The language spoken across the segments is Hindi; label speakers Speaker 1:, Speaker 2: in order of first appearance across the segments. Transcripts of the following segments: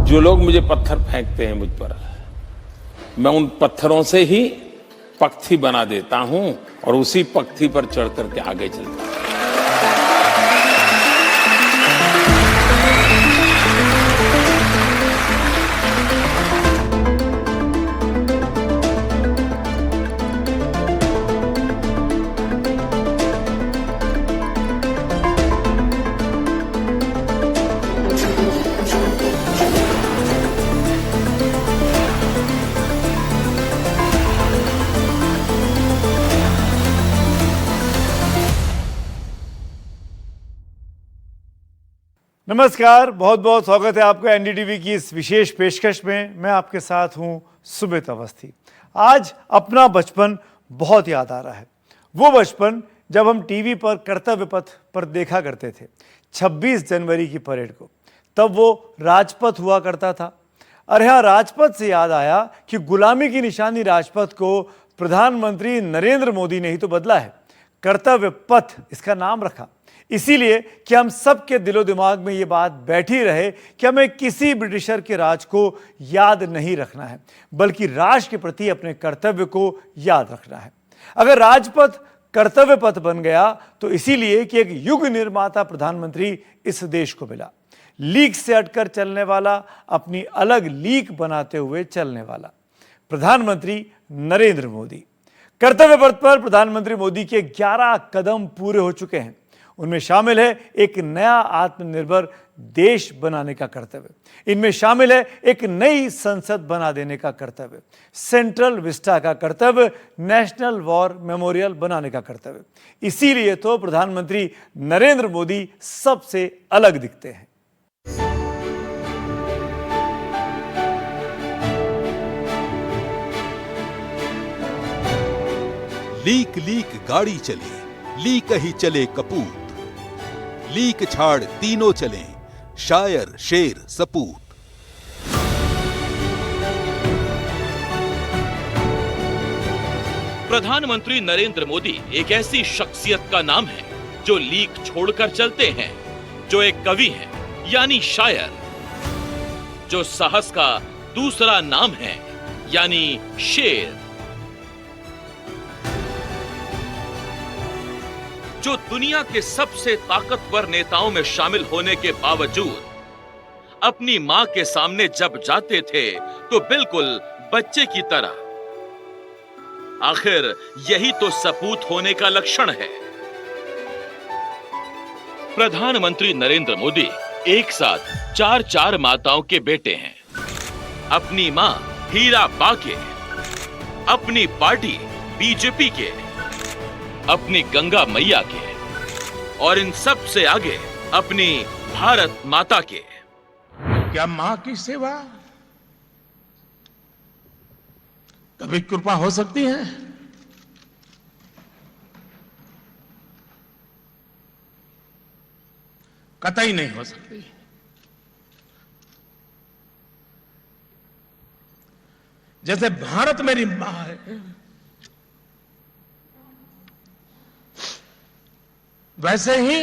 Speaker 1: जो लोग मुझे पत्थर फेंकते हैं मुझ पर, मैं उन पत्थरों से ही पक्षी बना देता हूं और उसी पक्षी पर चढ़ करके आगे चलता हूं।
Speaker 2: नमस्कार, बहुत बहुत स्वागत है आपका एनडीटीवी की इस विशेष पेशकश में। मैं आपके साथ हूं सुमित अवस्थी। आज अपना बचपन बहुत याद आ रहा है। वो बचपन जब हम टीवी पर कर्तव्य पथ पर देखा करते थे 26 जनवरी की परेड को। तब वो राजपथ हुआ करता था। और यहाँ राजपथ से याद आया कि गुलामी की निशानी राजपथ को प्रधानमंत्री नरेंद्र मोदी ने ही तो बदला है। कर्तव्य पथ इसका नाम रखा इसीलिए कि हम सबके दिलो दिमाग में ये बात बैठी रहे कि हमें किसी ब्रिटिशर के राज को याद नहीं रखना है, बल्कि राष्ट्र के प्रति अपने कर्तव्य को याद रखना है। अगर राजपथ कर्तव्य पथ बन गया तो इसीलिए कि एक युग निर्माता प्रधानमंत्री इस देश को मिला। लीक से हटकर चलने वाला, अपनी अलग लीक बनाते हुए चलने वाला प्रधानमंत्री नरेंद्र मोदी। कर्तव्य पथ पर प्रधानमंत्री मोदी के 11 कदम पूरे हो चुके हैं। उनमें शामिल है एक नया आत्मनिर्भर देश बनाने का कर्तव्य। इनमें शामिल है एक नई संसद बना देने का कर्तव्य, सेंट्रल विस्टा का कर्तव्य, नेशनल वॉर मेमोरियल बनाने का कर्तव्य। इसीलिए तो प्रधानमंत्री नरेंद्र मोदी सबसे अलग दिखते हैं।
Speaker 3: लीक लीक गाड़ी चले, लीक ही चले कपूत, लीक छाड़ तीनों चलें, शायर शेर सपूत।
Speaker 4: प्रधानमंत्री नरेंद्र मोदी एक ऐसी शख्सियत का नाम है जो लीक छोड़कर चलते हैं, जो एक कवि हैं, यानी शायर, जो साहस का दूसरा नाम है, यानी शेर, जो दुनिया के सबसे ताकतवर नेताओं में शामिल होने के बावजूद अपनी मां के सामने जब जाते थे तो बिल्कुल बच्चे की तरह। आखिर यही तो सपूत होने का लक्षण है। प्रधानमंत्री नरेंद्र मोदी एक साथ 4 माताओं के बेटे हैं। अपनी मां हीराबा के, अपनी पार्टी बीजेपी के, अपनी गंगा मैया के और इन सब से आगे अपनी भारत माता के।
Speaker 5: क्या मां की सेवा कभी कृपा हो सकती है? कतई नहीं हो सकती। जैसे भारत मेरी मां है, वैसे ही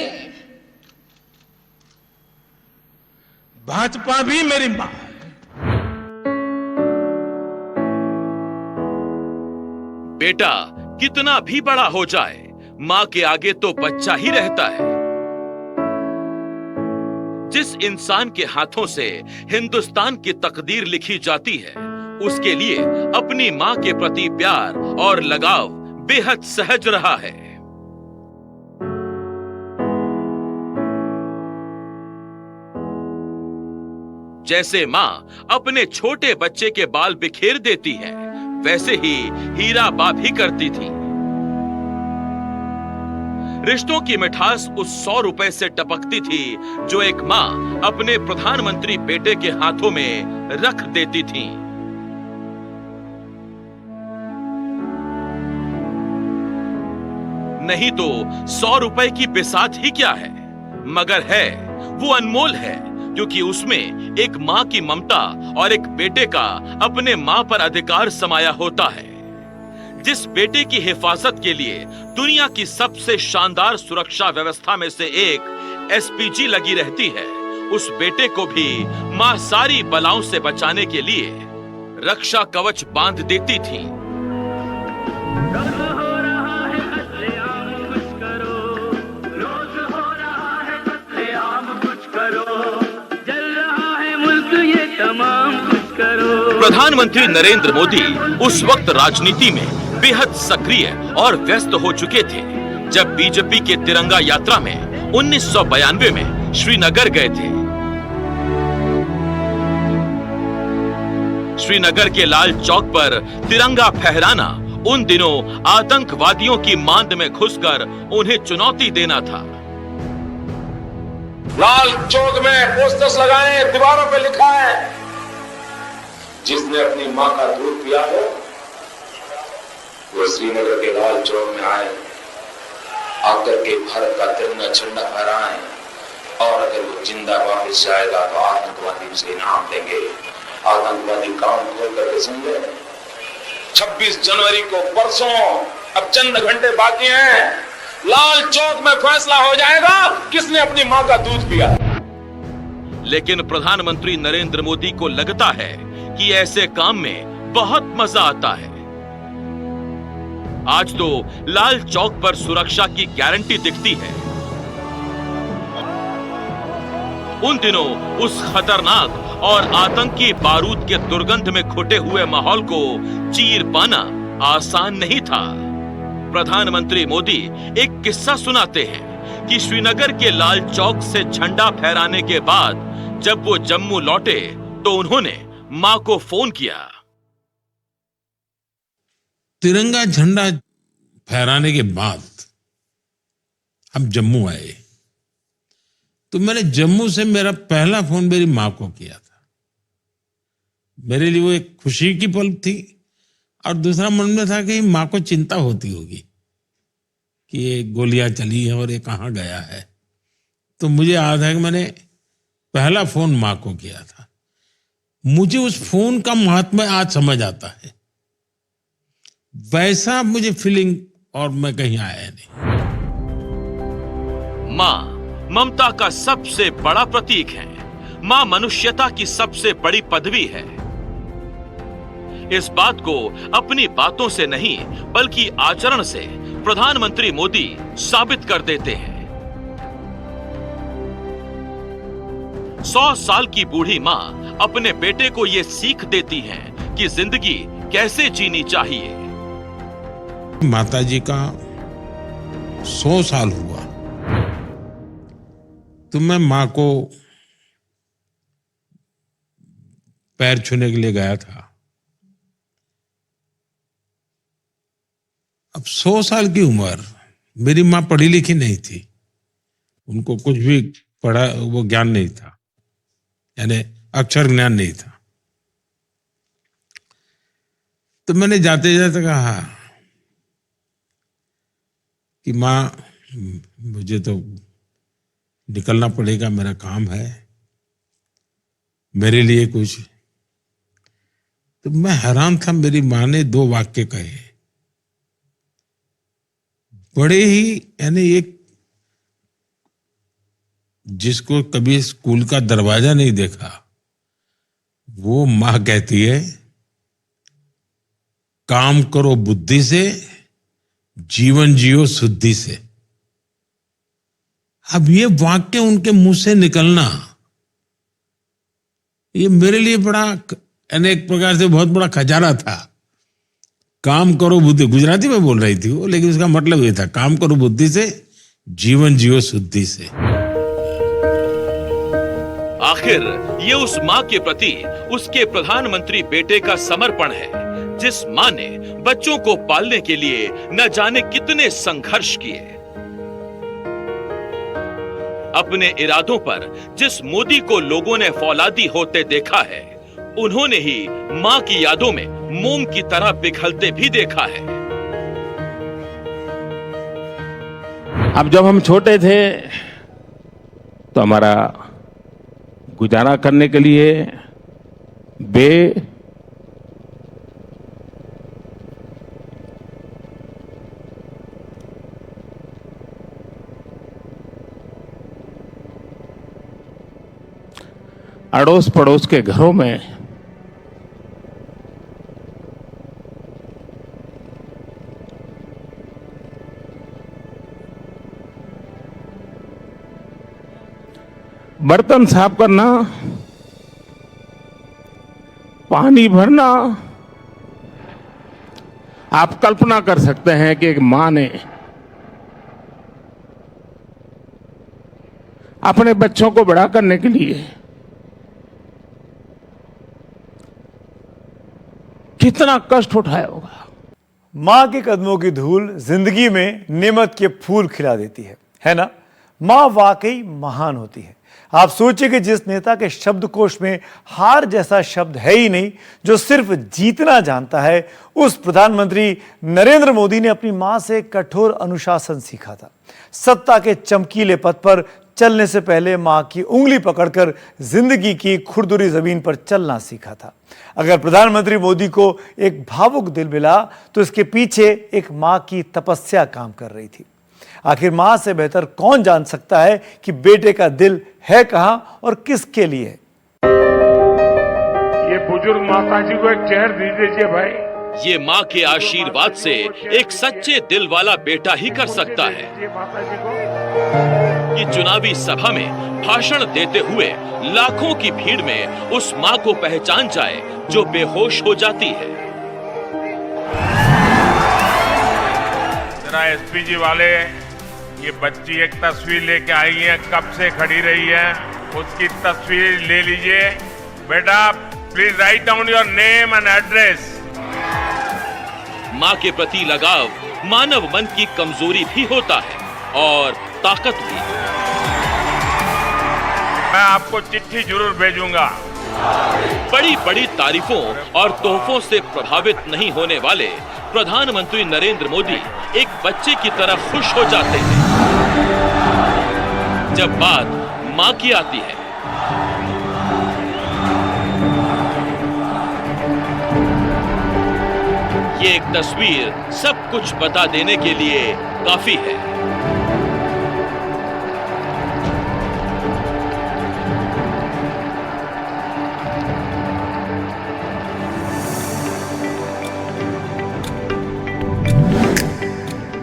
Speaker 5: भाजपा भी मेरी मां है।
Speaker 4: बेटा कितना भी बड़ा हो जाए, मां के आगे तो बच्चा ही रहता है। जिस इंसान के हाथों से हिंदुस्तान की तकदीर लिखी जाती है, उसके लिए अपनी मां के प्रति प्यार और लगाव बेहद सहज रहा है। जैसे मां अपने छोटे बच्चे के बाल बिखेर देती है, वैसे ही हीराबा भी करती थी। रिश्तों की मिठास उस 100 रुपए से टपकती थी जो एक मां अपने प्रधानमंत्री बेटे के हाथों में रख देती थी। नहीं तो 100 रुपए की बिसात ही क्या है, मगर है वो अनमोल है, क्योंकि उसमें एक मां की ममता और एक बेटे का अपने मां पर अधिकार समाया होता है। जिस बेटे की हिफाजत के लिए दुनिया की सबसे शानदार सुरक्षा व्यवस्था में से एक एसपीजी लगी रहती है, उस बेटे को भी माँ सारी बलाओं से बचाने के लिए रक्षा कवच बांध देती थी। प्रधानमंत्री नरेंद्र मोदी उस वक्त राजनीति में बेहद सक्रिय और व्यस्त हो चुके थे जब बीजेपी के तिरंगा यात्रा में 1992 में श्रीनगर गए थे। श्रीनगर के लाल चौक पर तिरंगा फहराना उन दिनों आतंकवादियों की मांद में घुसकर उन्हें चुनौती देना था।
Speaker 6: लाल चौक में पोस्टर्स लगाए, दीवारों पे लिखा है, जिसने अपनी मां का दूध पिया हो वो श्रीनगर के लाल चौक में आए, आकर के भारत का तिरंगा झंडा फहराएं, और अगर वो जिंदा वापस जाएगा तो आतंकवादी उसे इनाम देंगे। आतंकवादी काम खोल करके सुन ले। 26 जनवरी को परसों, अब चंद घंटे बाकी हैं, लाल चौक में फैसला हो जाएगा किसने अपनी मां का दूध पिया।
Speaker 4: लेकिन प्रधानमंत्री नरेंद्र मोदी को लगता है कि ऐसे काम में बहुत मजा आता है। आज तो लाल चौक पर सुरक्षा की गारंटी दिखती है। उन दिनों उस खतरनाक और आतंकी बारूद के दुर्गंध में घुटे हुए माहौल को चीर पाना आसान नहीं था। प्रधानमंत्री मोदी एक किस्सा सुनाते हैं कि श्रीनगर के लाल चौक से झंडा फहराने के बाद जब वो जम्मू लौटे तो उन्होंने मां को फोन किया।
Speaker 7: तिरंगा झंडा फहराने के बाद हम जम्मू आए तो मैंने जम्मू से मेरा पहला फोन मेरी मां को किया था। मेरे लिए वो एक खुशी की पल थी और दूसरा मन में था कि मां को चिंता होती होगी कि ये गोलियां चली हैं और ये कहां गया है। तो मुझे याद है कि मैंने पहला फोन मां को किया था। मुझे उस फोन का महात्म्य आज समझ आता है। वैसा मुझे फीलिंग और मैं कहीं आया नहीं।
Speaker 4: मां ममता का सबसे बड़ा प्रतीक है। मां मनुष्यता की सबसे बड़ी पदवी है। इस बात को अपनी बातों से नहीं बल्कि आचरण से प्रधानमंत्री मोदी साबित कर देते हैं। 100 साल की बूढ़ी मां अपने बेटे को यह सीख देती हैं कि जिंदगी कैसे जीनी चाहिए।
Speaker 7: माताजी का 100 साल हुआ तो मैं मां को पैर छूने के लिए गया था। अब 100 साल की उम्र, मेरी मां पढ़ी लिखी नहीं थी, उनको कुछ भी पढ़ा वो ज्ञान नहीं था, यानी अक्षर ज्ञान नहीं था। तो मैंने जाते जाते कहा कि मां मुझे तो निकलना पड़ेगा, मेरा काम है, मेरे लिए कुछ। तो मैं हैरान था, मेरी मां ने 2 वाक्य कहे, बड़े ही, यानी एक जिसको कभी स्कूल का दरवाजा नहीं देखा वो मां कहती है, काम करो बुद्धि से, जीवन जियो शुद्धि से। अब ये वाक्य उनके मुंह से निकलना, ये मेरे लिए बड़ा, यानी एक प्रकार से बहुत बड़ा खजाना था। काम करो बुद्धि, गुजराती में बोल रही थी वो, लेकिन उसका मतलब ये था, काम करो बुद्धि से, जीवन जियो शुद्धि से।
Speaker 4: आखिर ये उस मां के प्रति उसके प्रधानमंत्री बेटे का समर्पण है जिस मां ने बच्चों को पालने के लिए न जाने कितने संघर्ष किए। अपने इरादों पर जिस मोदी को लोगों ने फौलादी होते देखा है, उन्होंने ही मां की यादों में मोम की तरह पिघलते भी देखा है।
Speaker 1: अब जब हम छोटे थे तो हमारा गुजारा करने के लिए अड़ोस पड़ोस के घरों में बर्तन साफ करना, पानी भरना, आप कल्पना कर सकते हैं कि एक मां ने अपने बच्चों को बड़ा करने के लिए कितना कष्ट उठाया होगा।
Speaker 2: माँ के कदमों की धूल जिंदगी में नेमत के फूल खिला देती है ना। माँ वाकई महान होती है। आप सोचिए कि जिस नेता के शब्दकोश में हार जैसा शब्द है ही नहीं, जो सिर्फ जीतना जानता है, उस प्रधानमंत्री नरेंद्र मोदी ने अपनी मां से कठोर अनुशासन सीखा था। सत्ता के चमकीले पथ पर चलने से पहले मां की उंगली पकड़कर जिंदगी की खुरदुरी जमीन पर चलना सीखा था। अगर प्रधानमंत्री मोदी को एक भावुक दिल मिला तो इसके पीछे एक मां की तपस्या काम कर रही थी। आखिर मां से बेहतर कौन जान सकता है कि बेटे का दिल है कहां और किसके लिए।
Speaker 5: ये बुजुर्ग माता जी को एक चेयर दे दीजिए भाई।
Speaker 4: ये माँ के आशीर्वाद से एक सच्चे दिल वाला बेटा ही कर सकता है कि चुनावी सभा में भाषण देते हुए लाखों की भीड़ में उस माँ को पहचान जाए जो बेहोश हो जाती है।
Speaker 5: जरा एसपी जी वाले, ये बच्ची एक तस्वीर लेके आई है, कब से खड़ी रही है, उसकी तस्वीर ले लीजिए। बेटा please write down your name and address.
Speaker 4: माँ के प्रति लगाव मानव मन की कमजोरी भी होता है और ताकत भी।
Speaker 5: मैं आपको चिट्ठी जरूर भेजूंगा।
Speaker 4: बड़ी बड़ी तारीफों और तोहफों से प्रभावित नहीं होने वाले प्रधानमंत्री नरेंद्र मोदी एक बच्चे की तरह खुश हो जाते हैं जब बात माँ की आती है। ये एक तस्वीर सब कुछ बता देने के लिए काफी है।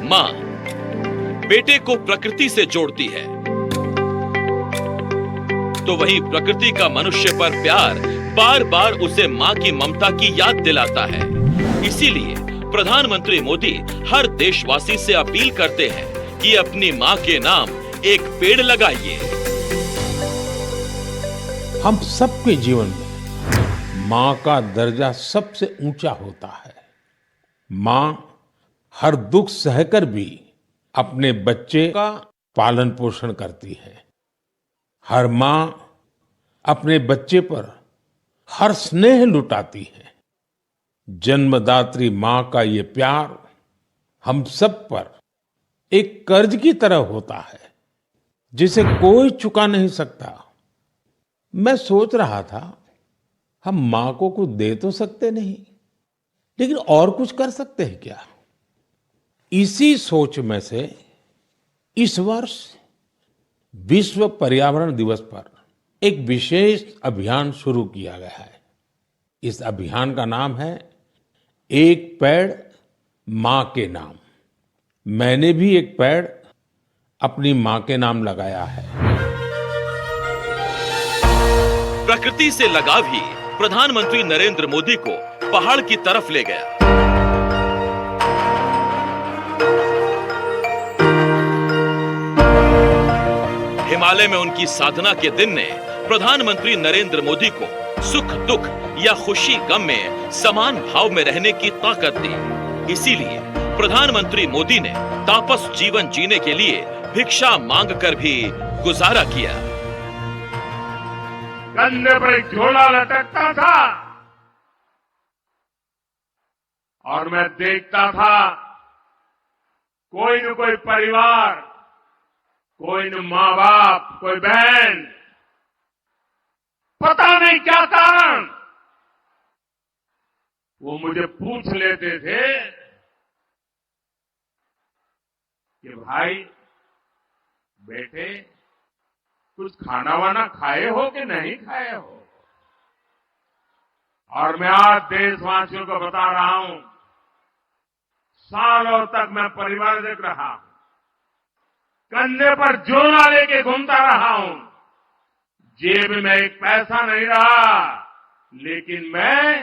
Speaker 4: मां बेटे को प्रकृति से जोड़ती है, तो वही प्रकृति का मनुष्य पर प्यार बार बार उसे मां की ममता की याद दिलाता है। इसीलिए प्रधानमंत्री मोदी हर देशवासी से अपील करते हैं कि अपनी मां के नाम एक पेड़ लगाइए।
Speaker 1: हम सबके जीवन में मां का दर्जा सबसे ऊंचा होता है। मां हर दुख सहकर भी अपने बच्चे का पालन पोषण करती है। हर मां अपने बच्चे पर हर स्नेह लुटाती है। जन्मदात्री मां का ये प्यार हम सब पर एक कर्ज की तरह होता है जिसे कोई चुका नहीं सकता। मैं सोच रहा था हम मां को कुछ दे तो सकते नहीं, लेकिन और कुछ कर सकते हैं क्या। इसी सोच में से इस वर्ष विश्व पर्यावरण दिवस पर एक विशेष अभियान शुरू किया गया है। इस अभियान का नाम है एक पेड़ मां के नाम। मैंने भी एक पेड़ अपनी मां के नाम लगाया है।
Speaker 4: प्रकृति से लगाव ही प्रधानमंत्री नरेंद्र मोदी को पहाड़ की तरफ ले गया। हिमालय में उनकी साधना के दिन ने प्रधानमंत्री नरेंद्र मोदी को सुख दुख या खुशी गम में समान भाव में रहने की ताकत दी। इसीलिए प्रधानमंत्री मोदी ने तापस जीवन जीने के लिए भिक्षा मांगकर भी गुजारा किया।
Speaker 5: कंधे पर एक झोला लटकता था और मैं देखता था कोई न कोई परिवार, कोई न माँ बाप, कोई बहन, पता नहीं क्या कारण, वो मुझे पूछ लेते थे कि भाई बेटे कुछ खाना वाना खाए हो कि नहीं खाए हो। और मैं आज देशवासियों को बता रहा हूं, सालों तक मैं परिवारिक रहा, कंधे पर झोला लेके घूमता रहा हूं, जेब में एक पैसा नहीं रहा, लेकिन मैं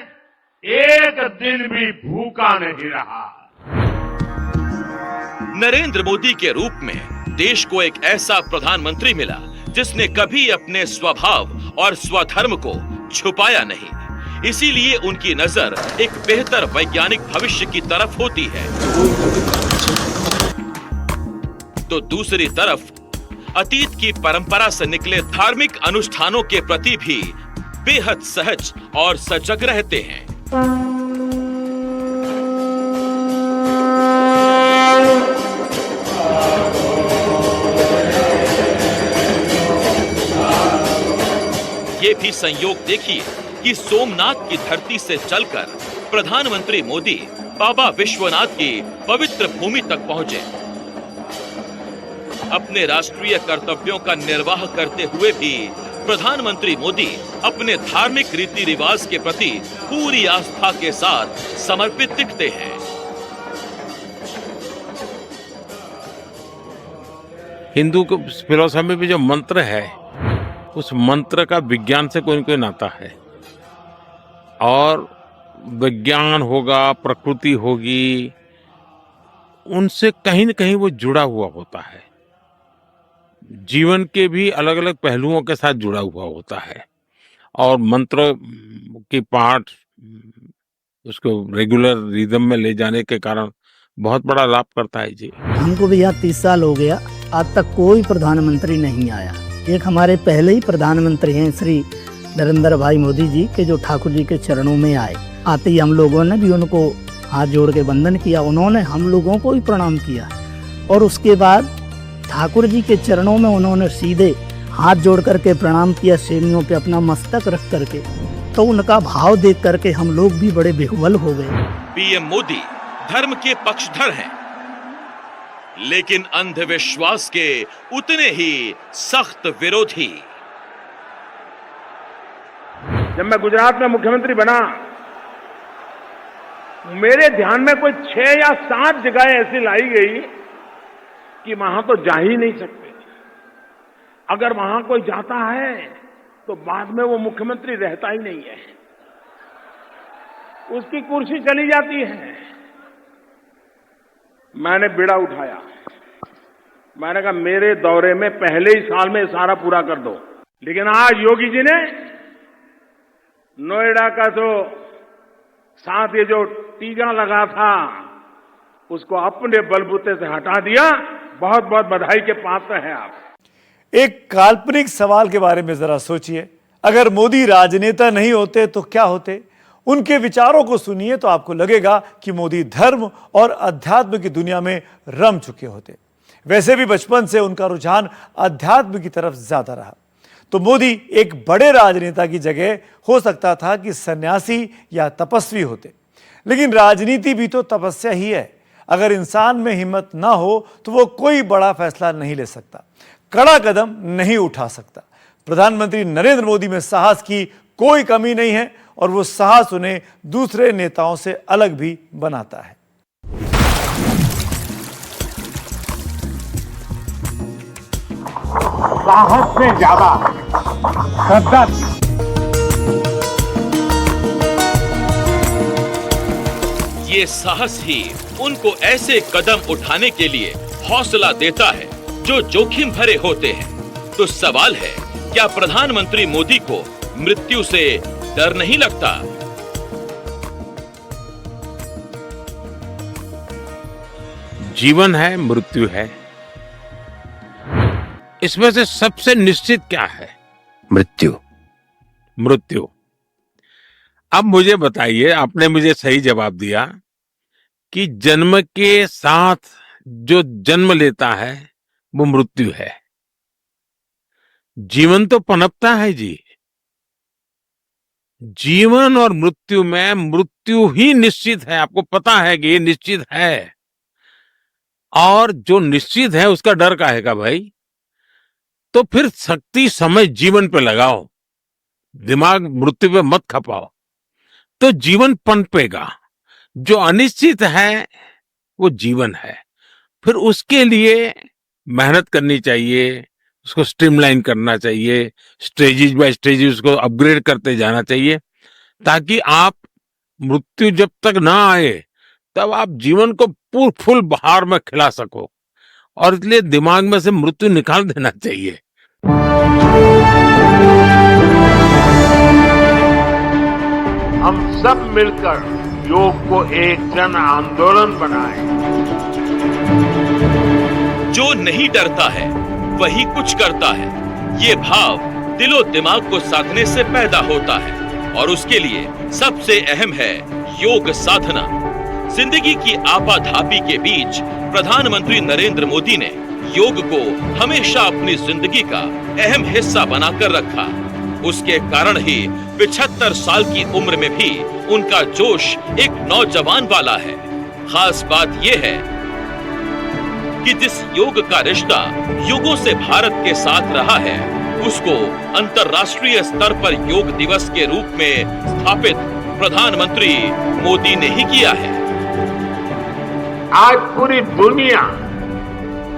Speaker 5: एक दिन भी भूखा नहीं रहा।
Speaker 4: नरेंद्र मोदी के रूप में देश को एक ऐसा प्रधानमंत्री मिला जिसने कभी अपने स्वभाव और स्वधर्म को छुपाया नहीं। इसीलिए उनकी नजर एक बेहतर वैज्ञानिक भविष्य की तरफ होती है, तो दूसरी तरफ अतीत की परंपरा से निकले धार्मिक अनुष्ठानों के प्रति भी बेहद सहज और सजग रहते हैं। ये भी संयोग देखिए कि सोमनाथ की धरती से चलकर प्रधानमंत्री मोदी बाबा विश्वनाथ की पवित्र भूमि तक पहुंचे। अपने राष्ट्रीय कर्तव्यों का निर्वाह करते हुए भी प्रधानमंत्री मोदी अपने धार्मिक रीति रिवाज के प्रति पूरी आस्था के साथ समर्पित दिखते हैं।
Speaker 7: हिंदू को फिलोसफी में भी जो मंत्र है, उस मंत्र का विज्ञान से कोई न कोई नाता है, और विज्ञान होगा, प्रकृति होगी, उनसे कहीं न कहीं वो जुड़ा हुआ होता है। जीवन के भी अलग अलग पहलुओं के साथ जुड़ा हुआ होता है, और मंत्र की पाठ उसको रेगुलर रिदम में ले जाने के कारण बहुत बड़ा लाभ करता है जी।
Speaker 8: हमको भी यहाँ 30 साल हो गया, आज तक कोई प्रधानमंत्री नहीं आया। एक हमारे पहले ही प्रधानमंत्री हैं श्री नरेंद्र भाई मोदी जी के, जो ठाकुर जी के चरणों में आए। आते ही हम लोगों ने भी उनको हाथ जोड़ के वंदन किया, उन्होंने हम लोगों को भी प्रणाम किया, और उसके बाद ठाकुर जी के चरणों में उन्होंने सीधे हाथ जोड़ करके प्रणाम किया, सीढ़ियों पे अपना मस्तक रख करके। तो उनका भाव देख करके हम लोग भी बड़े बेहुबल हो गए।
Speaker 4: पीएम मोदी धर्म के पक्षधर हैं, लेकिन अंधविश्वास के उतने ही सख्त विरोधी।
Speaker 5: जब मैं गुजरात में मुख्यमंत्री बना, मेरे ध्यान में कोई 6 या 7 जगह ऐसी लाई गई कि वहां तो जा ही नहीं सकते। अगर वहां कोई जाता है तो बाद में वो मुख्यमंत्री रहता ही नहीं है, उसकी कुर्सी चली जाती है। मैंने बीड़ा उठाया, मैंने कहा मेरे दौरे में पहले ही साल में सारा पूरा कर दो। लेकिन आज योगी जी ने नोएडा का जो साथ ये जो टीका लगा था, उसको अपने बलबूते से हटा दिया। बहुत बहुत बधाई के पात्र हैं आप।
Speaker 2: एक काल्पनिक सवाल के बारे में जरा सोचिए, अगर मोदी राजनेता नहीं होते तो क्या होते? उनके विचारों को सुनिए तो आपको लगेगा कि मोदी धर्म और अध्यात्म की दुनिया में रम चुके होते। वैसे भी बचपन से उनका रुझान अध्यात्म की तरफ ज्यादा रहा, तो मोदी एक बड़े राजनेता की जगह हो सकता था कि सन्यासी या तपस्वी होते। लेकिन राजनीति भी तो तपस्या ही है। अगर इंसान में हिम्मत ना हो तो वो कोई बड़ा फैसला नहीं ले सकता, कड़ा कदम नहीं उठा सकता। प्रधानमंत्री नरेंद्र मोदी में साहस की कोई कमी नहीं है, और वो साहस उन्हें दूसरे नेताओं से अलग भी बनाता है।
Speaker 5: साहस से ज्यादा श्रद्धा थी।
Speaker 4: ये साहस ही उनको ऐसे कदम उठाने के लिए हौसला देता है जो जोखिम भरे होते हैं। तो सवाल है, क्या प्रधानमंत्री मोदी को मृत्यु से डर नहीं लगता?
Speaker 7: जीवन है, मृत्यु है, इसमें से सबसे निश्चित क्या है?
Speaker 9: मृत्यु।
Speaker 7: मृत्यु। अब मुझे बताइए, आपने मुझे सही जवाब दिया कि जन्म के साथ जो जन्म लेता है वो मृत्यु है। जीवन तो पनपता है जी। जीवन और मृत्यु में मृत्यु ही निश्चित है, आपको पता है कि ये निश्चित है। और जो निश्चित है उसका डर काहे का भाई? तो फिर शक्ति समय जीवन पे लगाओ, दिमाग मृत्यु पे मत खपाओ।
Speaker 1: तो जीवन पनपेगा। जो अनिश्चित है वो जीवन है। फिर उसके लिए मेहनत करनी चाहिए, उसको स्ट्रीमलाइन करना चाहिए, स्टेजेस बाय स्टेजेस उसको अपग्रेड करते जाना चाहिए, ताकि आप मृत्यु जब तक ना आए तब आप जीवन को फुल बहार में खिला सको। और इसलिए दिमाग में से मृत्यु निकाल देना चाहिए।
Speaker 5: हम सब मिलकर योग को एक जन आंदोलन बनाएं।
Speaker 4: जो नहीं डरता है वही कुछ करता है, ये भाव दिलो दिमाग को साधने से पैदा होता है और उसके लिए सबसे अहम है योग साधना। जिंदगी की आपाधापी के बीच प्रधानमंत्री नरेंद्र मोदी ने योग को हमेशा अपनी जिंदगी का अहम हिस्सा बनाकर रखा। उसके कारण ही 75 साल की उम्र में भी उनका जोश एक नौजवान वाला है। खास बात यह है कि जिस योग का रिश्ता युगों से भारत के साथ रहा है, उसको अंतर्राष्ट्रीय स्तर पर योग दिवस के रूप में स्थापित प्रधानमंत्री मोदी ने ही किया है।
Speaker 5: आज पूरी दुनिया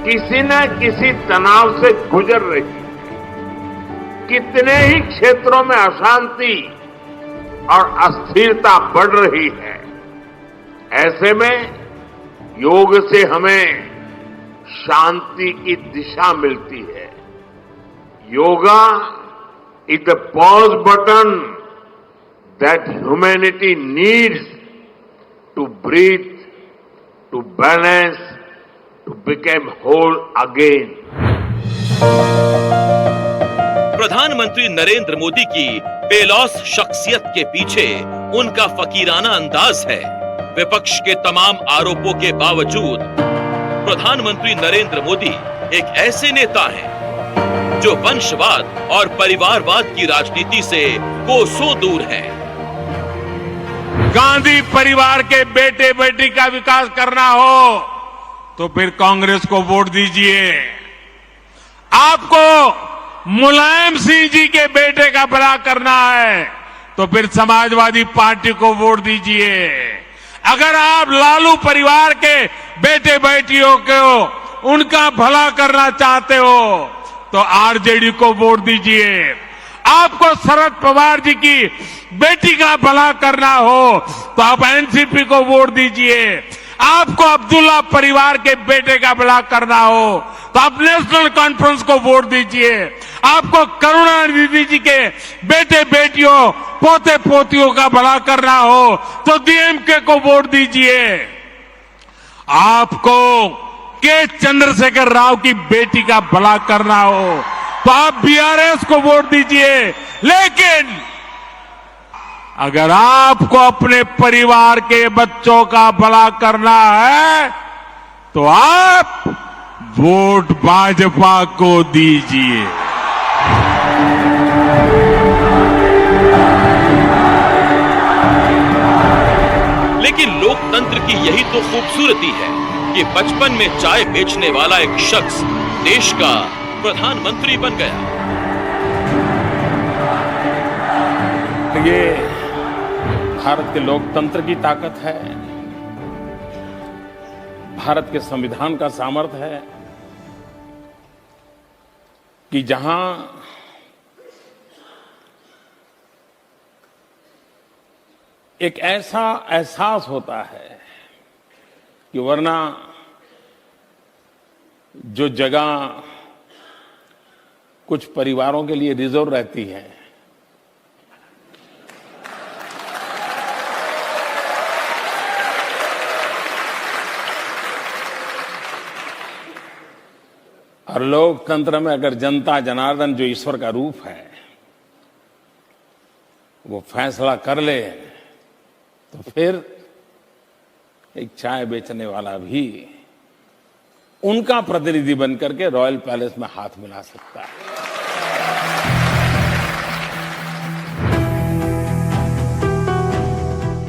Speaker 5: किसी न किसी तनाव से गुजर रही है। कितने ही क्षेत्रों में अशांति और अस्थिरता बढ़ रही है। ऐसे में योग से हमें शांति की दिशा मिलती है। Yoga is the pause button that humanity needs to breathe, to balance, to become whole again.
Speaker 4: प्रधानमंत्री नरेंद्र मोदी की बेलौस शख्सियत के पीछे उनका फकीराना अंदाज है। विपक्ष के तमाम आरोपों के बावजूद प्रधानमंत्री नरेंद्र मोदी एक ऐसे नेता हैं जो वंशवाद और परिवारवाद की राजनीति से कोसों दूर हैं।
Speaker 5: गांधी परिवार के बेटे बेटी का विकास करना हो तो फिर कांग्रेस को वोट दीजिए। आपको मुलायम सिंह जी के बेटे का भला करना है तो फिर समाजवादी पार्टी को वोट दीजिए। अगर आप लालू परिवार के बेटे बेटियों को उनका भला करना चाहते हो तो आरजेडी को वोट दीजिए। आपको शरद पवार जी की बेटी का भला करना हो तो आप एनसीपी को वोट दीजिए। आपको अब्दुल्ला परिवार के बेटे का भला करना हो तो आप नेशनल कॉन्फ्रेंस को वोट दीजिए। आपको करुणानिधि जी के बेटे बेटियों पोते पोतियों का भला करना हो तो डीएमके को वोट दीजिए। आपको के चंद्रशेखर राव की बेटी का भला करना हो तो आप बीआरएस को वोट दीजिए। लेकिन अगर आपको अपने परिवार के बच्चों का भला करना है तो आप वोट भाजपा को दीजिए।
Speaker 4: लेकिन लोकतंत्र की यही तो खूबसूरती है कि बचपन में चाय बेचने वाला एक शख्स देश का प्रधानमंत्री बन गया।
Speaker 1: ये भारत के लोकतंत्र की ताकत है, भारत के संविधान का सामर्थ्य है कि जहां एक ऐसा एहसास होता है कि वरना जो जगह कुछ परिवारों के लिए रिजर्व रहती है, और लोकतंत्र में अगर जनता जनार्दन जो ईश्वर का रूप है वो फैसला कर ले तो फिर एक चाय बेचने वाला भी उनका प्रतिनिधि बनकर के रॉयल पैलेस में हाथ मिला सकता है।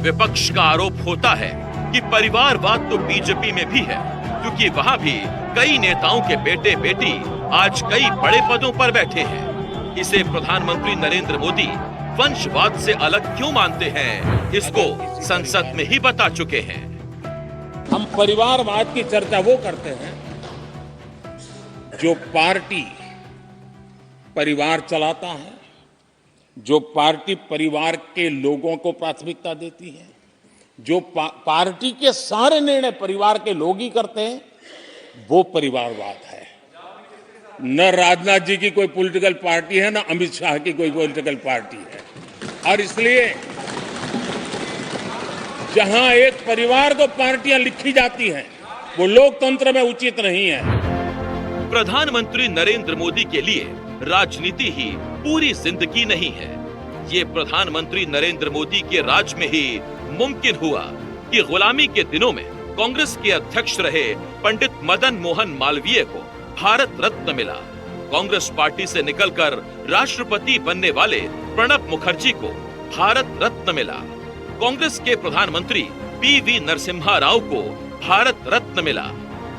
Speaker 4: विपक्ष का आरोप होता है कि परिवारवाद तो बीजेपी में भी है, क्योंकि वहां भी कई नेताओं के बेटे बेटी आज कई बड़े पदों पर बैठे हैं। इसे प्रधानमंत्री नरेंद्र मोदी वंशवाद से अलग क्यों मानते हैं, इसको संसद में ही बता चुके हैं।
Speaker 7: हम परिवारवाद की चर्चा वो करते हैं जो पार्टी परिवार चलाता है, जो पार्टी परिवार के लोगों को प्राथमिकता देती है, जो पार्टी के सारे निर्णय परिवार के लोग ही करते हैं, वो परिवारवाद है। न राजनाथ जी की कोई पॉलिटिकल पार्टी है, न अमित शाह की कोई पॉलिटिकल पार्टी है। और इसलिए जहां एक परिवार को पार्टियां लिखी जाती हैं, वो लोकतंत्र में उचित नहीं है।
Speaker 4: प्रधानमंत्री नरेंद्र मोदी के लिए राजनीति ही पूरी जिंदगी नहीं है। ये प्रधानमंत्री नरेंद्र मोदी के राज में ही मुमकिन हुआ कि गुलामी के दिनों में कांग्रेस के अध्यक्ष रहे पंडित मदन मोहन मालवीय को भारत रत्न मिला। कांग्रेस पार्टी से निकलकर राष्ट्रपति बनने वाले प्रणब मुखर्जी को भारत रत्न मिला। कांग्रेस के प्रधानमंत्री पीवी नरसिम्हा राव को भारत रत्न मिला।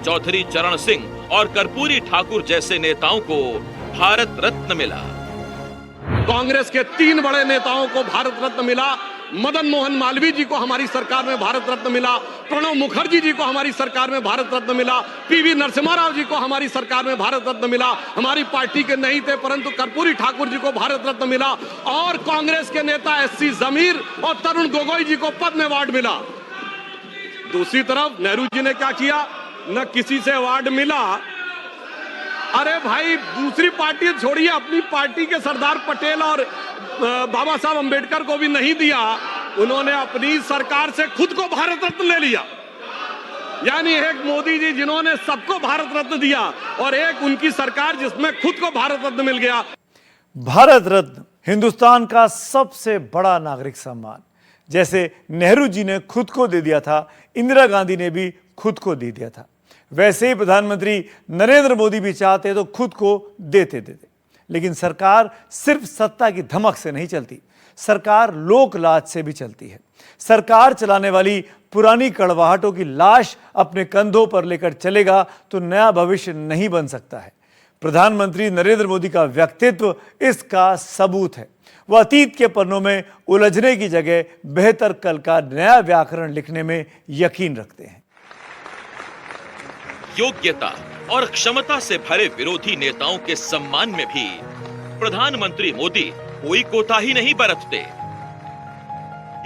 Speaker 4: चौधरी चरण सिंह और कर्पूरी ठाकुर जैसे नेताओं को भारत रत्न मिला।
Speaker 9: कांग्रेस के 3 बड़े नेताओं को भारत रत्न मिला। मदन मोहन मालवीय जी को हमारी सरकार में भारत रत्न मिला, प्रणब मुखर्जी जी को हमारी सरकार में भारत रत्न मिला, पीवी नरसिम्हा राव जी को हमारी सरकार में भारत रत्न मिला। हमारी पार्टी के नहीं थे परंतु कर्पूरी ठाकुर जी को भारत रत्न मिला। और कांग्रेस के नेता एससी जमीर और तरुण गोगोई जी को पद्म अवार्ड मिला। दूसरी तरफ नेहरू जी ने क्या किया, न किसी से अवार्ड मिला। अरे भाई, दूसरी पार्टी छोड़िए, अपनी पार्टी के सरदार पटेल और बाबा साहब अंबेडकर को भी नहीं दिया। उन्होंने अपनी सरकार से खुद को भारत रत्न ले लिया। यानी एक मोदी जी जिन्होंने सबको भारत रत्न दिया और एक उनकी सरकार जिसमें खुद को भारत रत्न मिल गया।
Speaker 2: भारत रत्न हिंदुस्तान का सबसे बड़ा नागरिक सम्मान। जैसे नेहरू जी ने खुद को दे दिया था, इंदिरा गांधी ने भी खुद को दे दिया था, वैसे ही प्रधानमंत्री नरेंद्र मोदी भी चाहते तो खुद को देते। लेकिन सरकार सिर्फ सत्ता की धमक से नहीं चलती, सरकार लोक लाज से भी चलती है। सरकार चलाने वाली पुरानी कड़वाहटों की लाश अपने कंधों पर लेकर चलेगा तो नया भविष्य नहीं बन सकता है। प्रधानमंत्री नरेंद्र मोदी का व्यक्तित्व इसका सबूत है। वह अतीत के पन्नों में उलझने की जगह बेहतर कल का नया व्याकरण लिखने में यकीन रखते हैं।
Speaker 4: योग्यता और क्षमता से भरे विरोधी नेताओं के सम्मान में भी प्रधानमंत्री मोदी कोई कोताही नहीं बरतते।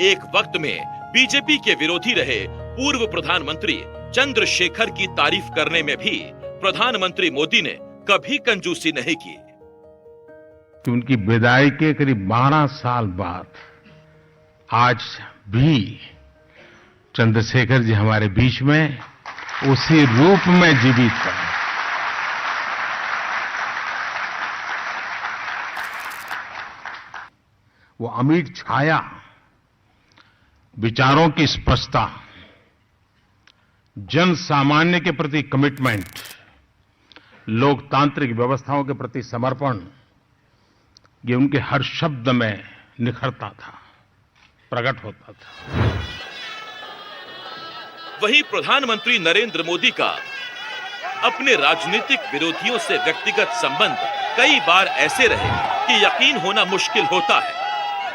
Speaker 4: एक वक्त में बीजेपी के विरोधी रहे पूर्व प्रधानमंत्री चंद्रशेखर की तारीफ करने में भी प्रधानमंत्री मोदी ने कभी कंजूसी नहीं की।
Speaker 7: कि उनकी विदाई के करीब 12 साल बाद आज भी चंद्रशेखर जी हमारे बीच में उसी रूप में जीवित है। वो अमिट छाया, विचारों की स्पष्टता, जन सामान्य के प्रति कमिटमेंट, लोकतांत्रिक व्यवस्थाओं के प्रति समर्पण, ये उनके हर शब्द में निखरता था, प्रकट होता था।
Speaker 4: वहीं प्रधानमंत्री नरेंद्र मोदी का अपने राजनीतिक विरोधियों से व्यक्तिगत संबंध कई बार ऐसे रहे कि यकीन होना मुश्किल होता है।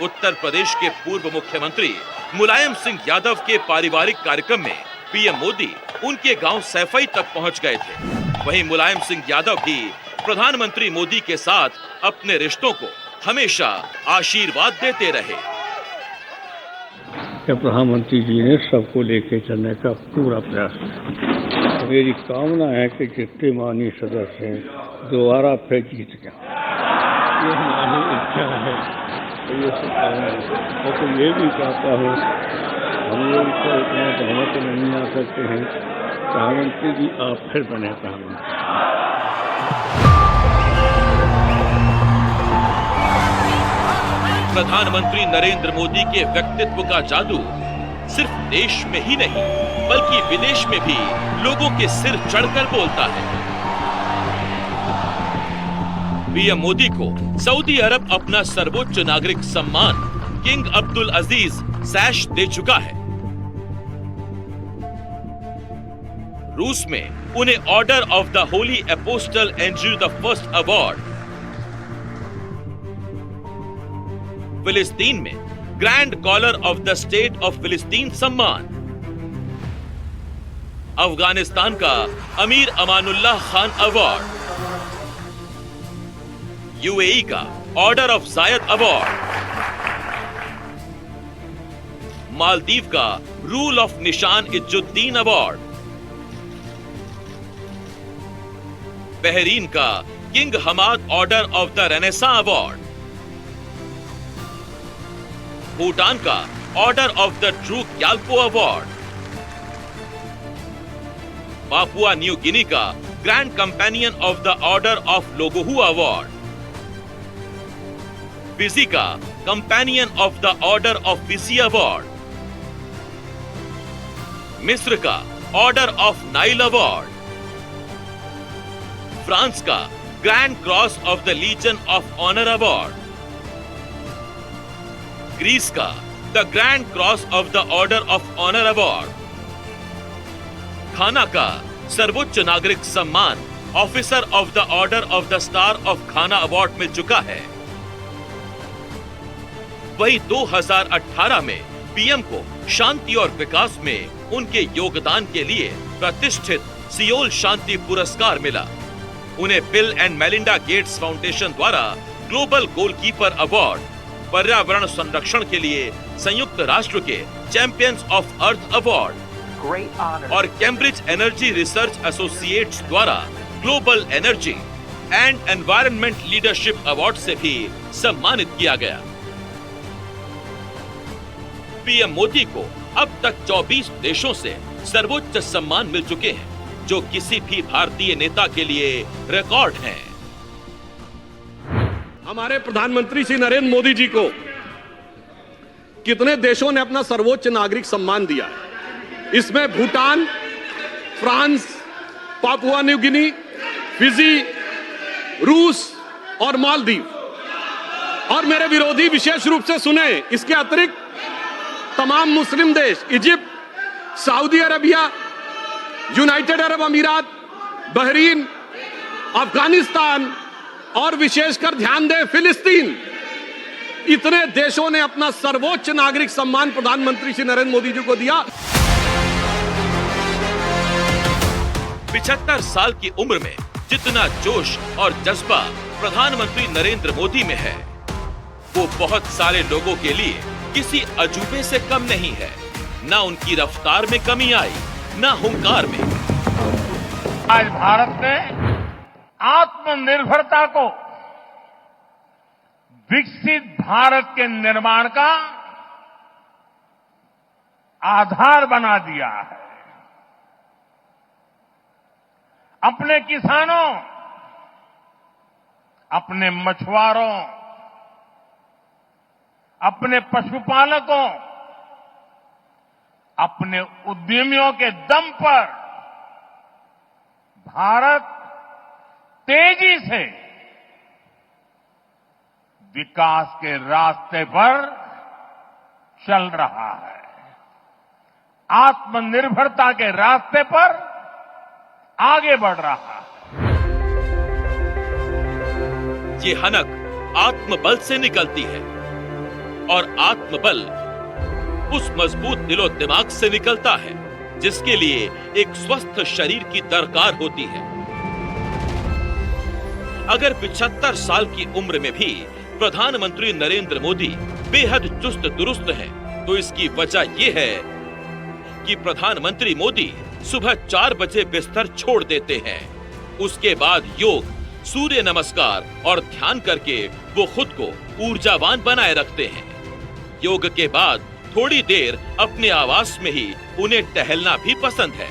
Speaker 4: उत्तर प्रदेश के पूर्व मुख्यमंत्री मुलायम सिंह यादव के पारिवारिक कार्यक्रम में पीएम मोदी उनके गांव सैफई तक पहुंच गए थे। वहीं मुलायम सिंह यादव भी प्रधानमंत्री मोदी के साथ अपने रिश्तों को हमेशा आशीर्वाद देते रहे।
Speaker 10: प्रधानमंत्री जी ने सबको लेके चलने का पूरा प्रयास किया। मेरी कामना है कि जितने माननीय सदस्य हैं दोबारा फिर जीत गया, ये हमारी इच्छा है। तो ये सब कामना है। और तो ये भी चाहता हूँ, हम लोग तो इतना बहुमत नहीं आ सकते हैं, प्रधानमंत्री जी आप फिर बने प्रधानमंत्री।
Speaker 4: प्रधानमंत्री नरेंद्र मोदी के व्यक्तित्व का जादू सिर्फ देश में ही नहीं बल्कि विदेश में भी लोगों के सिर चढ़कर बोलता है। पीएम मोदी को सऊदी अरब अपना सर्वोच्च नागरिक सम्मान किंग अब्दुल अजीज सैश दे चुका है। रूस में उन्हें order of the holy apostle Andrew the first award, फिलिस्तीन में grand collar of the state of फिलिस्तीन सम्मान, अफगानिस्तान का अमीर अमानुल्लाह खान अवार्ड, यूएई का order of Zayed award, Maldives का rule of Nishan Izzuddin award, Bahrain का king Hamad order of the renaissance award, Bhutan का order of the true Gyalpo award, Papua New Guinea का grand companion of the order of लोगोहू award, Fiji का companion of the order of Fiji award, मिस्र का order of Nile award, France का grand cross of the legion of honour award, Greece का the grand cross of the order of honour award, Ghana का सर्वोच्च नागरिक सम्मान officer of the order of the star of Ghana award मिल चुका है। वही 2018 में पीएम को शांति और विकास में उनके योगदान के लिए प्रतिष्ठित सियोल शांति पुरस्कार मिला। उन्हें bill and Melinda Gates foundation द्वारा ग्लोबल गोलकीपर अवार्ड, पर्यावरण संरक्षण के लिए संयुक्त राष्ट्र के चैंपियंस ऑफ अर्थ अवार्ड और कैम्ब्रिज एनर्जी रिसर्च एसोसिएट्स द्वारा global energy and environment leadership award से भी सम्मानित किया गया। पीएम मोदी को अब तक 24 देशों से सर्वोच्च सम्मान मिल चुके हैं, जो किसी भी भारतीय नेता के लिए रिकॉर्ड हैं।
Speaker 9: हमारे प्रधानमंत्री श्री नरेंद्र मोदी जी को कितने देशों ने अपना सर्वोच्च नागरिक सम्मान दिया है। इसमें भूटान, फ्रांस, पापुआ न्यू गिनी, फिजी, रूस और मालदीव। और मेरे विरोधी विशेष रूप से सुने, इसके अतिरिक्त तमाम मुस्लिम देश, Egypt, Saudi Arabia, United Arab अमीरात, बहरीन, अफगानिस्तान और विशेषकर ध्यान दें फिलिस्तीन, इतने देशों ने अपना सर्वोच्च नागरिक सम्मान प्रधानमंत्री श्री नरेंद्र मोदी जी को दिया।
Speaker 4: 75 साल की उम्र में जितना जोश और जज्बा प्रधानमंत्री नरेंद्र मोदी में है, वो बहुत सारे लोगों के लिए किसी अजूबे से कम नहीं है। ना उनकी रफ्तार में कमी आई, ना हुंकार में।
Speaker 5: आज भारत ने आत्मनिर्भरता को विकसित भारत के निर्माण का आधार बना दिया है। अपने किसानों, अपने मछुआरों, अपने पशुपालकों, अपने उद्यमियों के दम पर भारत तेजी से विकास के रास्ते पर चल रहा है। आत्मनिर्भरता के रास्ते पर आगे बढ़ रहा है।
Speaker 4: ये हनक आत्मबल से निकलती है और आत्मबल उस मजबूत दिलो दिमाग से निकलता है जिसके लिए एक स्वस्थ शरीर की दरकार होती है। अगर 75 साल की उम्र में भी प्रधानमंत्री नरेंद्र मोदी बेहद चुस्त दुरुस्त हैं, तो इसकी वजह यह है कि प्रधानमंत्री मोदी सुबह 4 बजे बिस्तर छोड़ देते हैं। उसके बाद योग, सूर्य नमस्कार और ध्यान करके वो खुद को ऊर्जावान बनाए रखते हैं। योग के बाद थोड़ी देर अपने आवास में ही उन्हें टहलना भी पसंद है।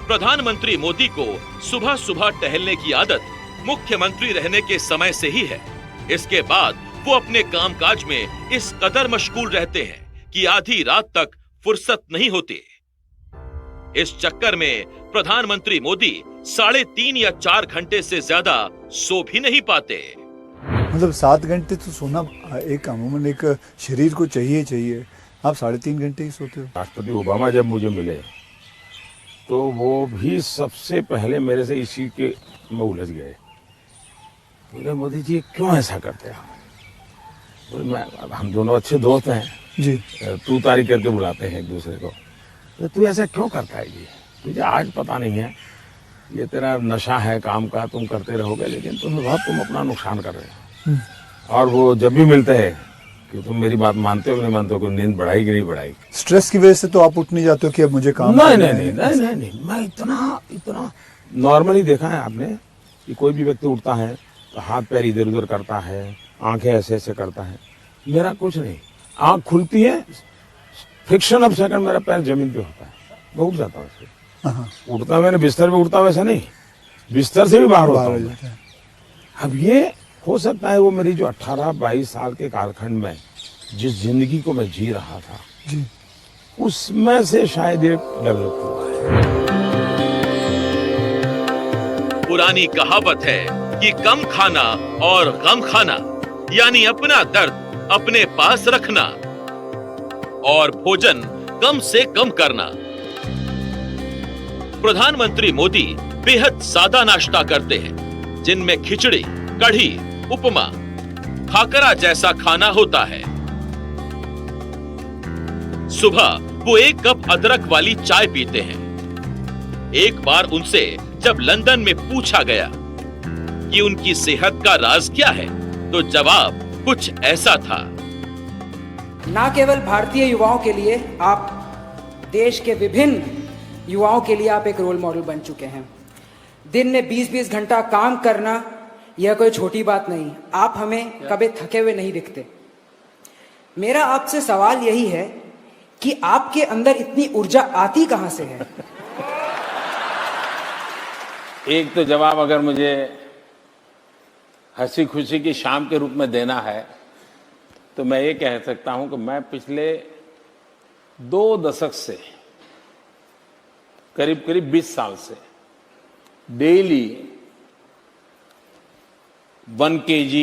Speaker 4: प्रधानमंत्री मोदी को सुबह सुबह टहलने की आदत मुख्यमंत्री रहने के समय से ही है। इसके बाद वो अपने कामकाज में इस कदर मशगूल रहते हैं कि आधी रात तक फुर्सत नहीं होती। इस चक्कर में प्रधानमंत्री मोदी 3.5 या 4 घंटे से ज्यादा सो भी नहीं पाते।
Speaker 11: मतलब 7 घंटे तो सोना एक अमूमन एक शरीर को चाहिए। आप 3.5 घंटे ही सोते हो।
Speaker 1: राष्ट्रपति ओबामा जब मुझे मिले तो वो भी सबसे पहले मेरे से इसी के में उलझ गए। बोले मोदी जी क्यों ऐसा करते हैं? हम दोनों अच्छे दोस्त हैं
Speaker 11: जी।
Speaker 1: तू तारी करके बुलाते हैं एक दूसरे को। तो तू ऐसा क्यों करता है जी? तुझे आज पता नहीं है, ये तेरा नशा है काम का, तुम करते रहोगे, लेकिन तुम अपना नुकसान कर रहे हो। और वो जब भी मिलते हैं कि तुम मेरी बात मानते हो नहीं मानते हो, कोई नींद बढ़ाई कि नहीं बढ़ाई।
Speaker 11: स्ट्रेस की वजह से तो आप उठ नहीं जाते हो कि अब मुझे काम
Speaker 1: नहीं, मैं इतना नॉर्मली देखा है आपने कि कोई भी व्यक्ति उठता है तो हाथ पैर इधर उधर करता है, आंखें ऐसे ऐसे करता है। मेरा कुछ नहीं, आंख खुलती है, फ्रिक्शन ऑफ सेकंड मेरा पैर जमीन पे होता है, मैं उठ जाता हूँ। उठता मैंने बिस्तर पे उठता वैसा नहीं, बिस्तर से भी बाहर होता हूँ। अब ये हो सकता है वो मेरी जो 18-22 साल के कालखंड में जिस जिंदगी को मैं जी रहा था
Speaker 11: जी,
Speaker 1: उसमें से शायद ये डेवलप हुआ है।
Speaker 4: पुरानी कहावत है कि कम खाना और गम खाना, यानी अपना दर्द अपने पास रखना और भोजन कम से कम करना। प्रधानमंत्री मोदी बेहद सादा नाश्ता करते हैं, जिनमें खिचड़ी, कढ़ी, उपमा, खाकरा जैसा खाना होता है। सुबह वो 1 कप अदरक वाली चाय पीते हैं। एक बार उनसे जब लंदन में पूछा गया कि उनकी सेहत का राज क्या है, तो जवाब कुछ ऐसा था।
Speaker 12: ना केवल भारतीय युवाओं के लिए, आप देश के विभिन्न युवाओं के लिए आप एक रोल मॉडल बन चुके हैं। दिन में 20-20 घंटा काम करना यह कोई छोटी बात नहीं। आप हमें कभी थके हुए नहीं दिखते। मेरा आपसे सवाल यही है कि आपके अंदर इतनी ऊर्जा आती कहां से है?
Speaker 7: एक तो जवाब अगर मुझे हंसी खुशी की शाम के रूप में देना है तो मैं ये कह सकता हूं कि मैं पिछले 2 दशक से करीब 20 साल से डेली 1 kg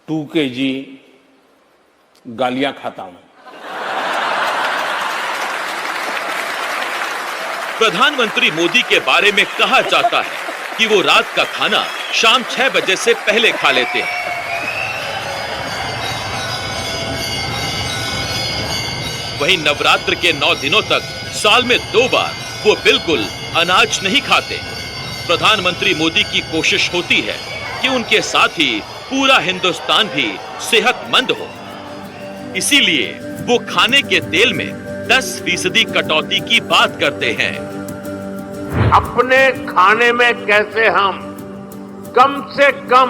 Speaker 7: 2 kg गालियां खाता हूं।
Speaker 4: प्रधानमंत्री मोदी के बारे में कहा जाता है कि वो रात का खाना शाम 6 बजे से पहले खा लेते हैं। वहीं नवरात्र के 9 दिनों तक साल में 2 बार वो बिल्कुल अनाज नहीं खाते। प्रधानमंत्री मोदी की कोशिश होती है कि उनके साथ ही पूरा हिंदुस्तान भी सेहतमंद हो। इसीलिए वो खाने के तेल में 10% कटौती की बात करते हैं।
Speaker 5: अपने खाने में कैसे हम कम से कम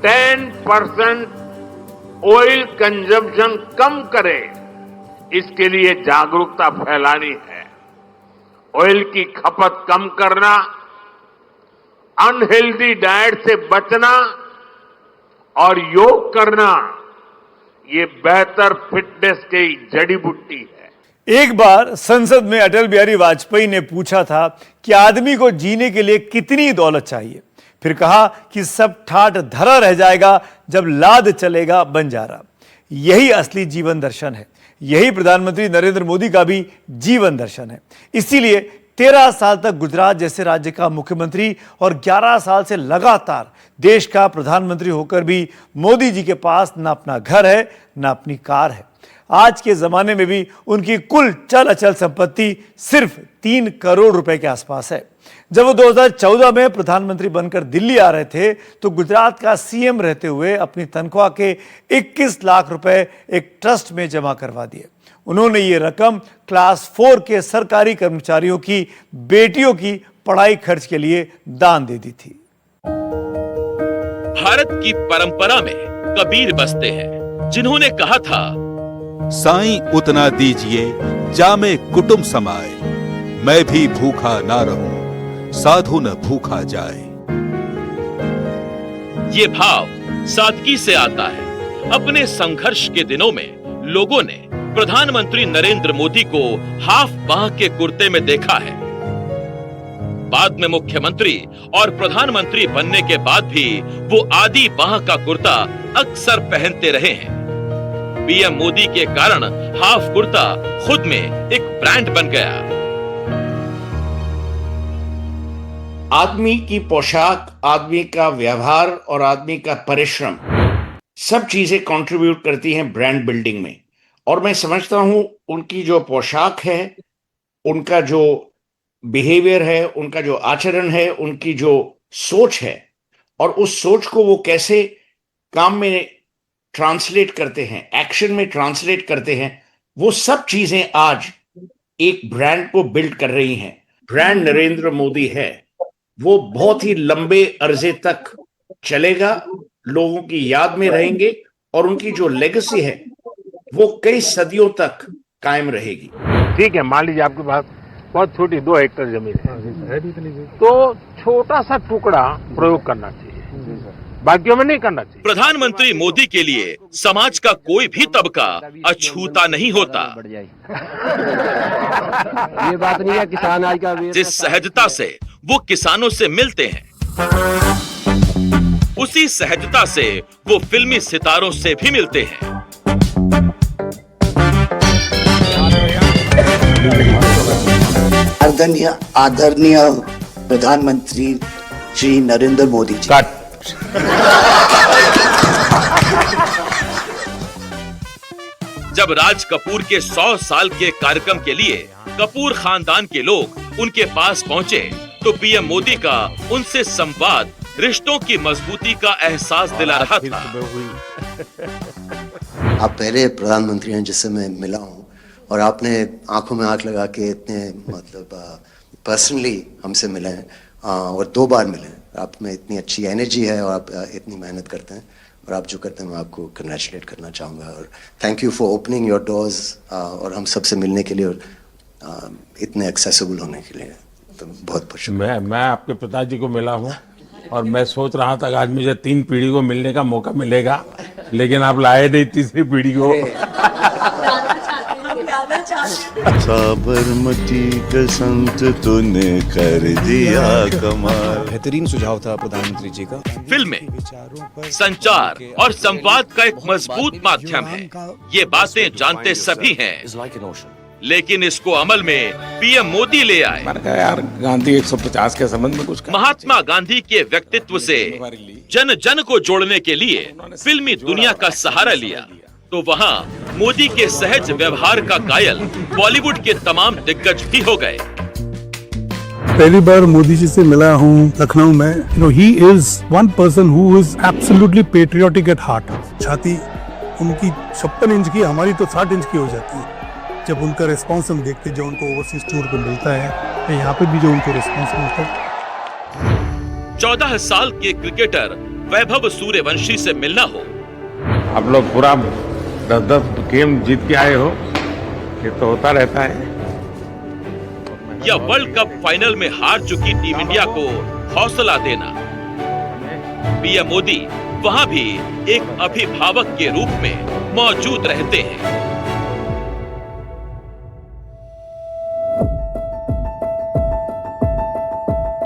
Speaker 5: 10% ऑयल कंजम्पशन कम करें, इसके लिए जागरूकता फैलानी है। ऑयल की खपत कम करना, अनहेल्दी डाइट से बचना और योग करना, ये बेहतर फिटनेस की जड़ी बूटी है।
Speaker 2: एक बार संसद में अटल बिहारी वाजपेयी ने पूछा था कि आदमी को जीने के लिए कितनी दौलत चाहिए। फिर कहा कि सब ठाठ धरा रह जाएगा जब लाद चलेगा बंजारा। यही असली जीवन दर्शन है। यही प्रधानमंत्री नरेंद्र मोदी का भी जीवन दर्शन है। इसीलिए 13 साल तक गुजरात जैसे राज्य का मुख्यमंत्री और 11 साल से लगातार देश का प्रधानमंत्री होकर भी मोदी जी के पास न अपना घर है न अपनी कार है। आज के जमाने में भी उनकी कुल चल अचल संपत्ति सिर्फ 3 करोड़ रुपए के आसपास है। जब वो 2014 में प्रधानमंत्री बनकर दिल्ली आ रहे थे तो गुजरात का सीएम रहते हुए अपनी तनख्वाह के 21 लाख रुपए एक ट्रस्ट में जमा करवा दिए। उन्होंने ये रकम क्लास 4 के सरकारी कर्मचारियों की बेटियों की पढ़ाई खर्च के लिए दान दे दी थी।
Speaker 4: भारत की परंपरा में कबीर बसते हैं, जिन्होंने कहा था,
Speaker 3: साईं उतना दीजिए जामे कुटुंब समाए, मैं भी भूखा ना रहूं साधु न भूखा जाए।
Speaker 4: ये भाव सादगी से आता है। अपने संघर्ष के दिनों में लोगों ने प्रधानमंत्री नरेंद्र मोदी को हाफ बाह के कुर्ते में देखा है। बाद में मुख्यमंत्री और प्रधानमंत्री बनने के बाद भी वो आधी बाह का कुर्ता अक्सर पहनते रहे हैं। पीएम मोदी के कारण हाफ कुर्ता खुद में एक ब्रांड बन गया।
Speaker 13: आदमी की पोशाक, आदमी का व्यवहार और आदमी का परिश्रम सब चीजें कंट्रीब्यूट करती हैं ब्रांड बिल्डिंग में। और मैं समझता हूं उनकी जो पोशाक है, उनका जो बिहेवियर है, उनका जो आचरण है, उनकी जो सोच है, और उस सोच को वो कैसे काम में ट्रांसलेट करते हैं, एक्शन में ट्रांसलेट करते हैं, वो सब चीजें आज एक ब्रांड को बिल्ड कर रही हैं। ब्रांड नरेंद्र मोदी है, वो बहुत ही लंबे अरसे तक चलेगा, लोगों की याद में रहेंगे, और उनकी जो लेगेसी है वो कई सदियों तक कायम रहेगी।
Speaker 1: ठीक है, मान लीजिए आपके पास बहुत छोटी 2 हेक्टेयर जमीन है, तो छोटा सा टुकड़ा प्रयोग करना चाहिए, बाकियों में नहीं करना चाहिए।
Speaker 4: प्रधानमंत्री मोदी के लिए समाज का कोई भी तबका अछूता नहीं होता।
Speaker 14: ये बात नहीं है किसान आज का।
Speaker 4: जिस सहजता से वो किसानों से मिलते हैं, उसी सहजता से वो फिल्मी सितारों से भी मिलते हैं।
Speaker 15: आदरणीय प्रधानमंत्री श्री नरेंद्र मोदी जी।
Speaker 4: जब राज कपूर के 100 साल के कार्यक्रम के लिए कपूर खानदान के लोग उनके पास पहुंचे, तो पीएम मोदी का उनसे संवाद रिश्तों की मजबूती का एहसास दिला रहा था।
Speaker 15: आप पहले प्रधानमंत्री हैं जिससे मैं मिला हूं, और आपने आंखों में आंख लगा के इतने मतलब पर्सनली हमसे मिले हैं, और 2 बार मिले हैं। आप में इतनी अच्छी एनर्जी है, और आप इतनी मेहनत करते हैं, और आप जो करते हैं मैं आपको कंग्रेचुलेट करना चाहूँगा, और thank you for opening your doors, और हम सबसे मिलने के लिए, और इतने एक्सेसिबल होने के लिए, तो बहुत बहुत शुक्रिया।
Speaker 1: मैं आपके पिताजी को मिला हूँ, और मैं सोच रहा था कि आज मुझे 3 पीढ़ी को मिलने का मौका मिलेगा, लेकिन आप लाए नहीं तीसरी पीढ़ी को।
Speaker 16: साबरमती का संत तूने कर दिया कमाल।
Speaker 17: बेहतरीन सुझाव था प्रधानमंत्री जी का।
Speaker 4: फिल्में संचार और संवाद का एक मजबूत माध्यम है, ये बातें जानते सभी हैं, लेकिन इसको अमल में पीएम मोदी ले आए।
Speaker 1: यार गांधी 150 के संबंध में कुछ
Speaker 4: महात्मा गांधी के व्यक्तित्व से जन जन को जोड़ने के लिए फिल्मी दुनिया का सहारा लिया, तो वहाँ मोदी के सहज व्यवहार का कायल बॉलीवुड के तमाम दिग्गज भी हो गए।
Speaker 18: पहली बार मोदी जी से मिला हूँ लखनऊ में। He is one person who is absolutely patriotic at heart. छाती उनकी 56 इंच की, हमारी तो 60 इंच की हो जाती है जब उनका रिस्पॉन्स हम देखते, जो उनको ओवरसीज टूर पे मिलता है, यहाँ पे भी जो उनको रिस्पॉन्स मिलता है।
Speaker 4: 14 साल के क्रिकेटर वैभव सूर्यवंशी से मिलना हो,
Speaker 1: आप लोग पूरा 10 गेम जीत के आए हो, ये तो होता रहता है,
Speaker 4: या वर्ल्ड कप फाइनल में हार चुकी टीम इंडिया को हौसला देना, पीएम मोदी वहां भी एक अभिभावक के रूप में मौजूद रहते हैं।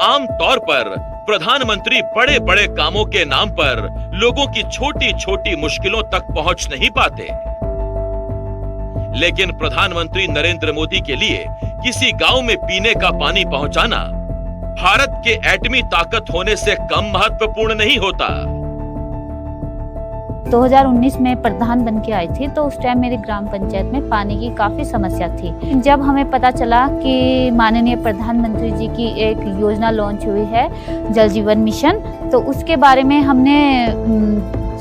Speaker 4: आम तौर पर प्रधानमंत्री बड़े बड़े कामों के नाम पर लोगों की छोटी छोटी मुश्किलों तक पहुंच नहीं पाते, लेकिन प्रधानमंत्री नरेंद्र मोदी के लिए किसी गांव में पीने का पानी पहुंचाना भारत के एटमी ताकत होने से कम महत्वपूर्ण नहीं होता।
Speaker 19: 2019 में प्रधान बन के आई थी, तो उस टाइम मेरे ग्राम पंचायत में पानी की काफी समस्या थी। जब हमें पता चला कि माननीय प्रधानमंत्री जी की एक योजना लॉन्च हुई है, जल जीवन मिशन, तो उसके बारे में हमने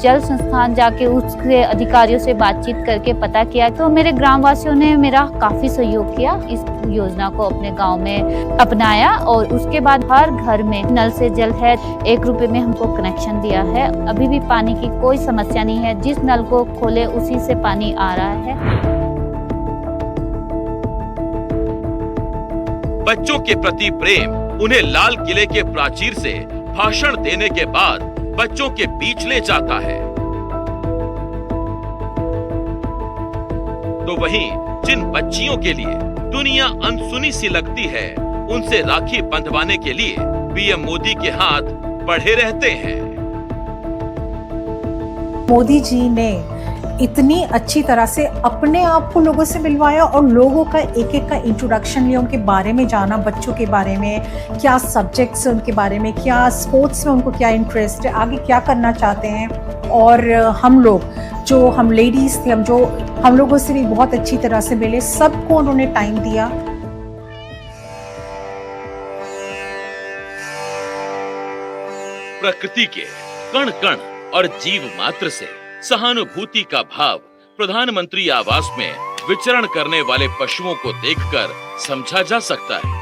Speaker 19: जल संस्थान जाके उसके अधिकारियों से बातचीत करके पता किया, तो मेरे ग्रामवासियों ने मेरा काफी सहयोग किया, इस योजना को अपने गांव में अपनाया, और उसके बाद हर घर में नल से जल है, 1 रुपए में हमको कनेक्शन दिया है। अभी भी पानी की कोई समस्या नहीं है, जिस नल को खोले उसी से पानी आ रहा है।
Speaker 4: बच्चों के प्रति प्रेम उन्हें लाल किले के प्राचीर से भाषण देने के बाद बच्चों के बीच ले जाता है, तो वहीं जिन बच्चियों के लिए दुनिया अनसुनी सी लगती है, उनसे राखी बंधवाने के लिए पीएम मोदी के हाथ बढ़े रहते हैं।
Speaker 20: मोदी जी ने इतनी अच्छी तरह से अपने आप को लोगों से मिलवाया, और लोगों का एक एक का इंट्रोडक्शन लिया, उनके बारे में जाना, बच्चों के बारे में, क्या सब्जेक्ट्स उनके बारे में, क्या स्पोर्ट्स में उनको क्या इंटरेस्ट है, आगे क्या करना चाहते हैं, और हम लेडीज थे, हम लोगों से भी बहुत अच्छी तरह से मिले, सबको उन्होंने टाइम दिया।
Speaker 4: प्रकृति के कण कण और जीव मात्र से सहानुभूति का भाव प्रधानमंत्री आवास में विचरण करने वाले पशुओं को देखकर समझा जा सकता है।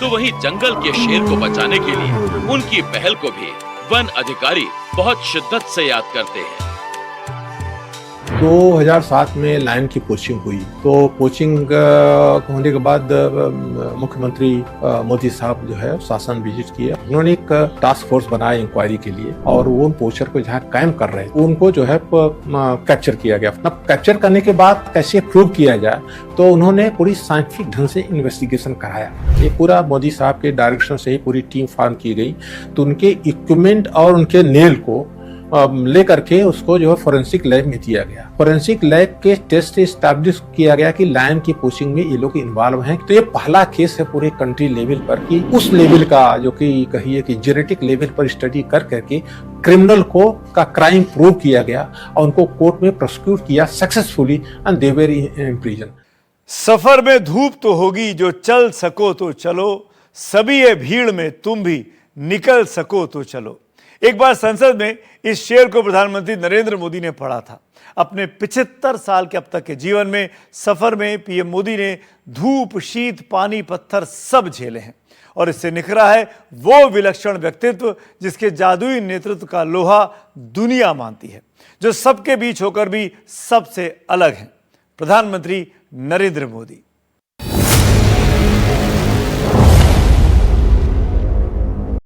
Speaker 4: तो वहीं जंगल के शेर को बचाने के लिए उनकी पहल को भी वन अधिकारी बहुत शिद्दत से याद करते हैं।
Speaker 21: 2007 में लायन की पोचिंग हुई, तो पोचिंग होने के बाद मुख्यमंत्री मोदी साहब जो है शासन विजिट किया। उन्होंने एक टास्क फोर्स बनाया इंक्वायरी के लिए, और वो पोचर को जहाँ कायम कर रहे थे उनको जो है कैप्चर किया गया। अब कैप्चर करने के बाद कैसे प्रूव किया जाए, तो उन्होंने पूरी साइंटिफिक ढंग से इन्वेस्टिगेशन कराया। ये पूरा मोदी साहब के डायरेक्शन से ही पूरी टीम फॉर्म की गई। तो उनके इक्विपमेंट और उनके नेल को लेकर के उसको जो है फोरेंसिक लैब में दिया गया। फोरेंसिक लैब के टेस्ट से एस्टैब्लिश किया गया कि लायन की पोचिंग में ये लोग इन्वॉल्व हैं। तो ये पहला केस है पूरे कंट्री लेवल पर कि उस लेवल का जो कि कहिए कि जेनेटिक लेवल पर स्टडी कर करके क्रिमिनल को का क्राइम प्रूव किया गया और उनको कोर्ट में प्रोसिक्यूट किया successfully and they were in prison.
Speaker 2: सफर में धूप तो होगी, जो चल सको तो चलो, सभी ये भीड़ में तुम भी निकल सको तो चलो। एक बार संसद में इस शेर को प्रधानमंत्री नरेंद्र मोदी ने पढ़ा था। अपने 75 साल के अब तक के जीवन में सफर में पीएम मोदी ने धूप, शीत, पानी, पत्थर सब झेले हैं, और इससे निखरा है वो विलक्षण व्यक्तित्व जिसके जादुई नेतृत्व का लोहा दुनिया मानती है, जो सबके बीच होकर भी सबसे अलग है, प्रधानमंत्री नरेंद्र मोदी।